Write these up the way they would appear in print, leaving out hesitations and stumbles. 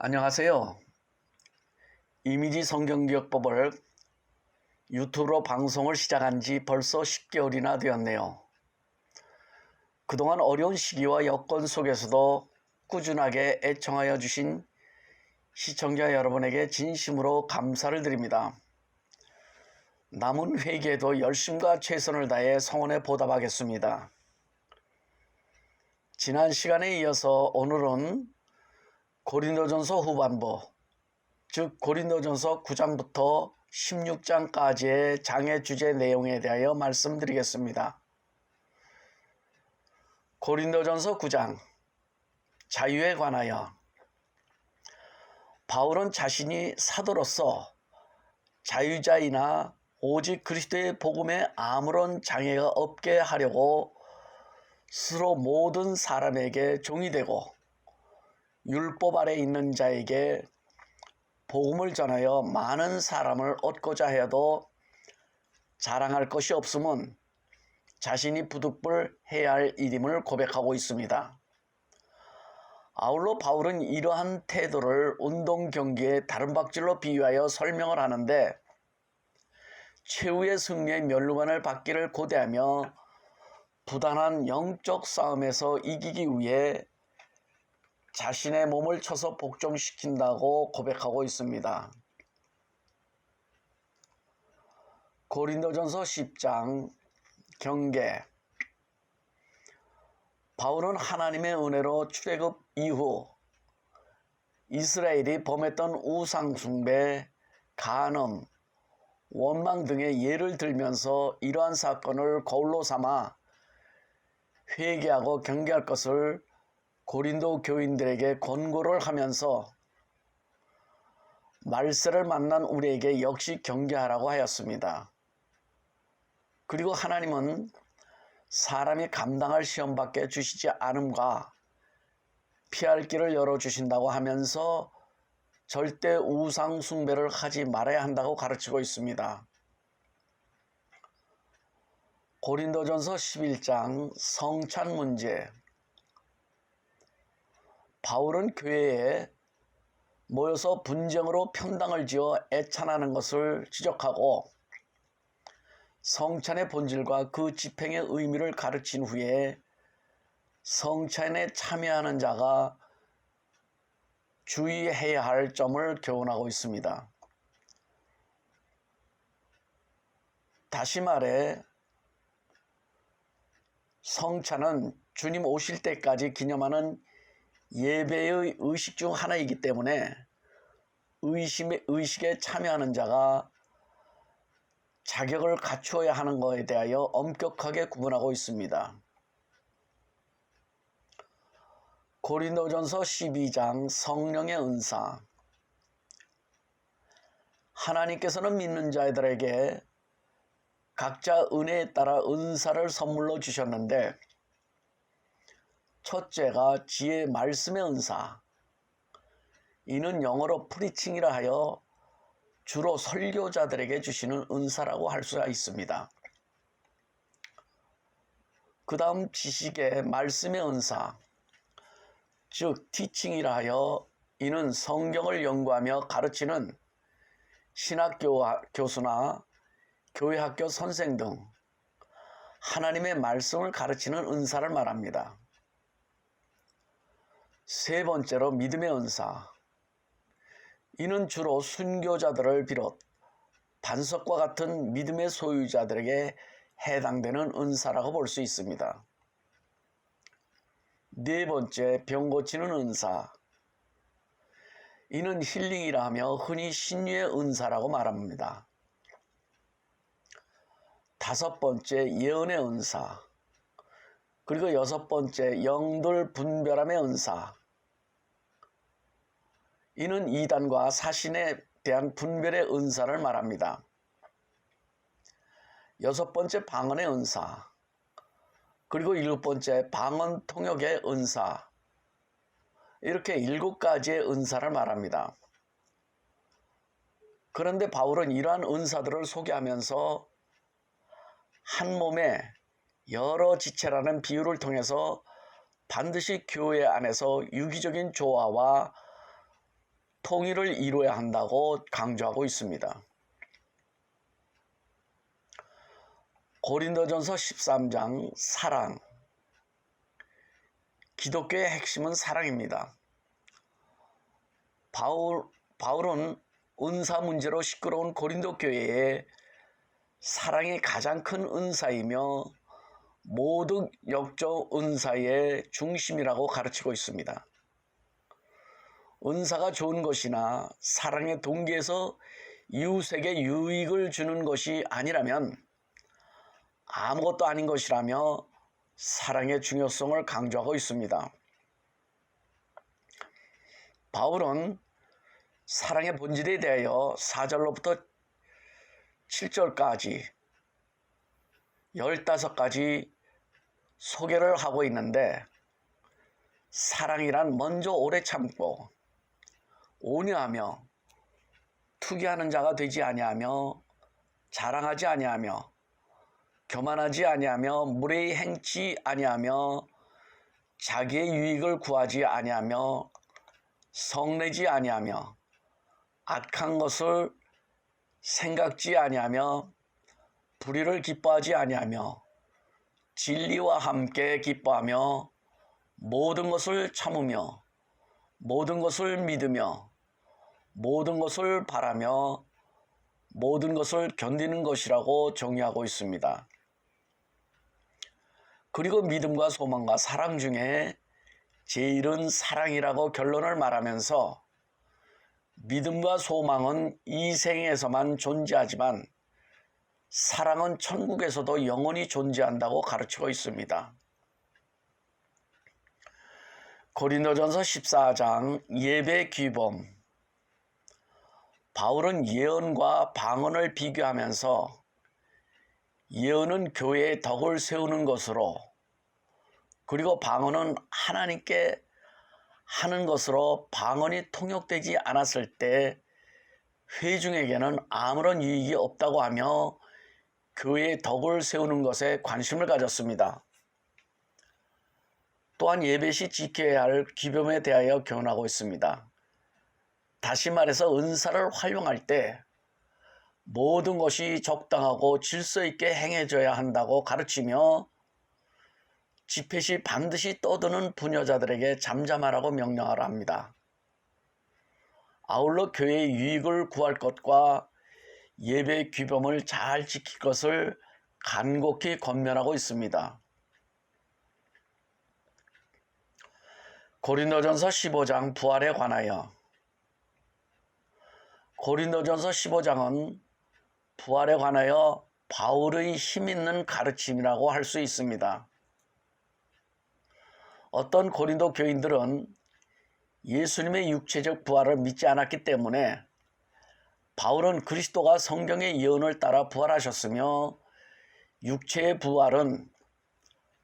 안녕하세요. 이미지 성경기억법을 유튜브로 방송을 시작한 지 벌써 10개월이나 되었네요. 그동안 어려운 시기와 여건 속에서도 꾸준하게 애청하여 주신 시청자 여러분에게 진심으로 감사를 드립니다. 남은 회개에도 열심과 최선을 다해 성원에 보답하겠습니다. 지난 시간에 이어서 오늘은 고린도전서 후반부, 즉 고린도전서 9장부터 16장까지의 장의 주제 내용에 대하여 말씀드리겠습니다. 고린도전서 9장, 자유에 관하여 바울은 자신이 사도로서 자유자이나 오직 그리스도의 복음에 아무런 장애가 없게 하려고 스스로 모든 사람에게 종이 되고 율법 아래 있는 자에게 복음을 전하여 많은 사람을 얻고자 해도 자랑할 것이 없음은 자신이 부득불 해야 할 일임을 고백하고 있습니다. 아울러 바울은 이러한 태도를 운동 경기의 다른 박질로 비유하여 설명을 하는데, 최후의 승리의 면류관을 받기를 고대하며 부단한 영적 싸움에서 이기기 위해 자신의 몸을 쳐서 복종시킨다고 고백하고 있습니다. 고린도전서 10장 경계. 바울은 하나님의 은혜로 출애굽 이후 이스라엘이 범했던 우상숭배, 간음, 원망 등의 예를 들면서 이러한 사건을 거울로 삼아 회개하고 경계할 것을 고린도 교인들에게 권고를 하면서 말세를 만난 우리에게 역시 경계하라고 하였습니다. 그리고 하나님은 사람이 감당할 시험밖에 주시지 않음과 피할 길을 열어주신다고 하면서 절대 우상 숭배를 하지 말아야 한다고 가르치고 있습니다. 고린도전서 11장 성찬 문제. 바울은 교회에 모여서 분쟁으로 편당을 지어 애찬하는 것을 지적하고 성찬의 본질과 그 집행의 의미를 가르친 후에 성찬에 참여하는 자가 주의해야 할 점을 교훈하고 있습니다. 다시 말해 성찬은 주님 오실 때까지 기념하는 예배의 의식 중 하나이기 때문에 의식에 참여하는 자가 자격을 갖추어야 하는 것에 대하여 엄격하게 구분하고 있습니다. 고린도전서 12장 성령의 은사. 하나님께서는 믿는 자들에게 각자 은혜에 따라 은사를 선물로 주셨는데, 첫째가 지혜 말씀의 은사. 이는 영어로 프리칭이라 하여 주로 설교자들에게 주시는 은사라고 할 수가 있습니다. 그 다음 지식의 말씀의 은사, 즉 티칭이라 하여 이는 성경을 연구하며 가르치는 신학교수나 교회학교 선생 등 하나님의 말씀을 가르치는 은사를 말합니다. 세 번째로 믿음의 은사. 이는 주로 순교자들을 비롯 반석과 같은 믿음의 소유자들에게 해당되는 은사라고 볼 수 있습니다. 네 번째, 병 고치는 은사. 이는 힐링이라 하며 흔히 신유의 은사라고 말합니다. 다섯 번째, 예언의 은사. 그리고 여섯 번째, 영들 분별함의 은사. 이는 이단과 사신에 대한 분별의 은사를 말합니다. 여섯 번째, 방언의 은사. 그리고 일곱 번째, 방언 통역의 은사. 이렇게 7가지의 은사를 말합니다. 그런데 바울은 이러한 은사들을 소개하면서 한 몸에 여러 지체라는 비유를 통해서 반드시 교회 안에서 유기적인 조화와 통일을 이루어야 한다고 강조하고 있습니다. 고린도전서 13장 사랑. 기독교의 핵심은 사랑입니다. 바울은 은사 문제로 시끄러운 고린도 교회에 사랑이 가장 큰 은사이며 모든 역적 은사의 중심이라고 가르치고 있습니다. 은사가 좋은 것이나 사랑의 동기에서 이웃에게 유익을 주는 것이 아니라면 아무것도 아닌 것이라며 사랑의 중요성을 강조하고 있습니다. 바울은 사랑의 본질에 대하여 4절로부터 7절까지 15가지 소개를 하고 있는데, 사랑이란 먼저 오래 참고 온유하며 투기하는 자가 되지 아니하며 자랑하지 아니하며 교만하지 아니하며 무례히 행치 아니하며 자기의 유익을 구하지 아니하며 성내지 아니하며 악한 것을 생각지 아니하며 불의를 기뻐하지 아니하며 진리와 함께 기뻐하며 모든 것을 참으며 모든 것을 믿으며 모든 것을 바라며 모든 것을 견디는 것이라고 정의하고 있습니다. 그리고 믿음과 소망과 사랑 중에 제일은 사랑이라고 결론을 말하면서 믿음과 소망은 이 생에서만 존재하지만 사랑은 천국에서도 영원히 존재한다고 가르치고 있습니다. 고린도전서 14장 예배 규범. 바울은 예언과 방언을 비교하면서 예언은 교회의 덕을 세우는 것으로, 그리고 방언은 하나님께 하는 것으로 방언이 통역되지 않았을 때 회중에게는 아무런 유익이 없다고 하며 교회의 덕을 세우는 것에 관심을 가졌습니다. 또한 예배 시 지켜야 할 규범에 대하여 교훈하고 있습니다. 다시 말해서 은사를 활용할 때 모든 것이 적당하고 질서 있게 행해져야 한다고 가르치며 집회 시 반드시 떠드는 부녀자들에게 잠잠하라고 명령하라 합니다. 아울러 교회의 유익을 구할 것과 예배 규범을 잘 지킬 것을 간곡히 권면하고 있습니다. 고린도전서 15장 부활에 관하여. 고린도전서 15장은 부활에 관하여 바울의 힘있는 가르침이라고 할 수 있습니다. 어떤 고린도 교인들은 예수님의 육체적 부활을 믿지 않았기 때문에 바울은 그리스도가 성경의 예언을 따라 부활하셨으며 육체의 부활은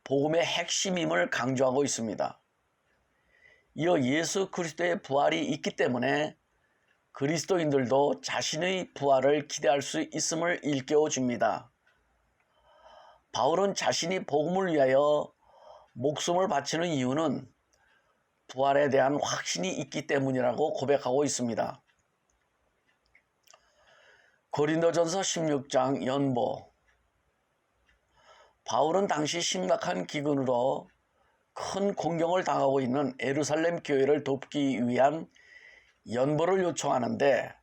복음의 핵심임을 강조하고 있습니다. 이어 예수 그리스도의 부활이 있기 때문에 그리스도인들도 자신의 부활을 기대할 수 있음을 일깨워 줍니다. 바울은 자신이 복음을 위하여 목숨을 바치는 이유는 부활에 대한 확신이 있기 때문이라고 고백하고 있습니다. 고린도전서 16장 연보. 바울은 당시 심각한 기근으로 큰 공경을 당하고 있는 예루살렘 교회를 돕기 위한 연보를 요청하는데,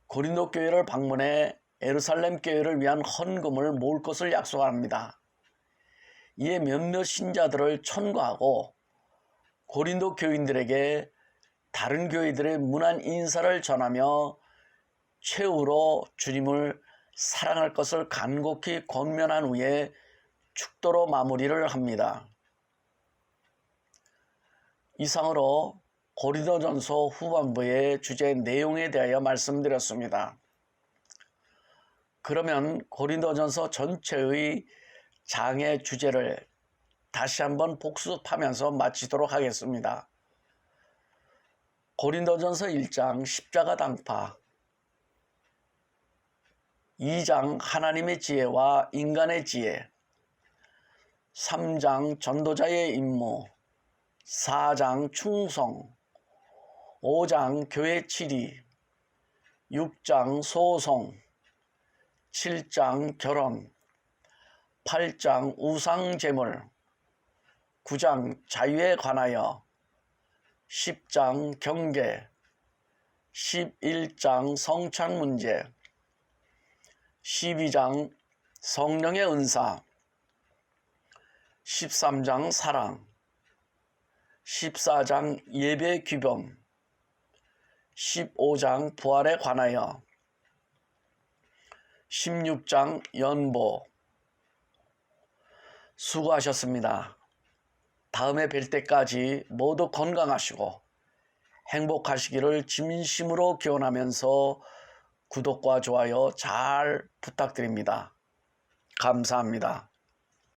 고린도 교회를 방문해 예루살렘 교회를 위한 헌금을 모을 것을 약속합니다. 이에 몇몇 신자들을 천거하고 고린도 교인들에게 다른 교회들의 문안 인사를 전하며 최후로 주님을 사랑할 것을 간곡히 권면한 후에 축도로 마무리를 합니다. 이상으로 고린도전서 후반부의 주제 내용에 대하여 말씀드렸습니다. 그러면 고린도전서 전체의 장의 주제를 다시 한번 복습하면서 마치도록 하겠습니다. 고린도전서 1장 십자가 당파, 2장 하나님의 지혜와 인간의 지혜, 3장 전도자의 임무, 4장 충성, 5장 교회 치리, 6장 소송, 7장 결혼, 8장 우상제물, 9장 자유에 관하여, 10장 경계, 11장 성찬 문제, 12장 성령의 은사, 13장 사랑, 14장 예배 규범, 15장 부활에 관하여, 16장 연보. 수고하셨습니다. 다음에 뵐 때까지 모두 건강하시고 행복하시기를 진심으로 기원하면서 구독과 좋아요 잘 부탁드립니다. 감사합니다.